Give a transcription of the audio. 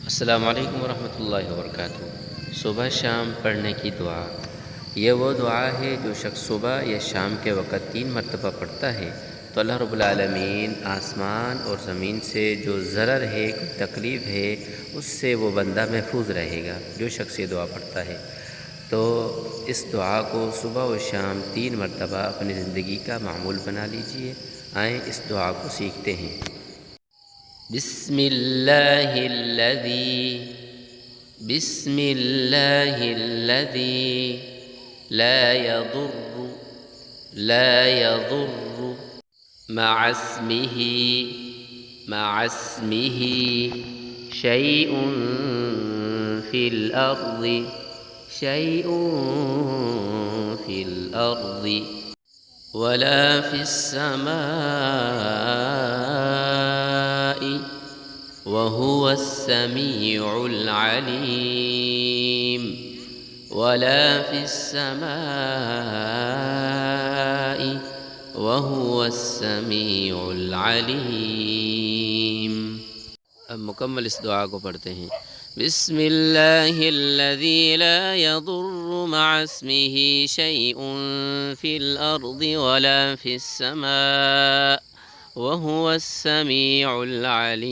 अस्सलामु अलैकुम वरहमतुल्लाहि वबरकातुहू। सुबह शाम पढ़ने की दुआ। ये वो दुआ है जो शख्स सुबह या शाम के वक़्त 3 मरतबा पढ़ता है तो अल्लाह रब्बुल आलमीन आसमान और ज़मीन से जो ज़रर है, कोई तकलीफ़ है, उससे वो बंदा महफूज रहेगा जो शख्स ये दुआ पढ़ता है। तो इस दुआ को सुबह व शाम 3 मरतबा अपनी ज़िंदगी का मामूल बना लीजिए। आएँ इस दुआ को सीखते हैं। बिस्मिल्लाहिल्लज़ी ला यदुर्रु मअस्मिही शैउन फिल अर्ज़ि वला फिस्समाइ वहुवस्समीउल अलीम। वला फिस्समाइ वहुवस्समीउल अलीम। अब मुकम्मल इस दुआ को पढ़ते हैं। बिस्मिल्लाहिल्लज़ी ला यदुर्रु मअस्मिही शैउन फिल अर्ज़ि वला फिस्समा वहुवस्समीउल अलीम।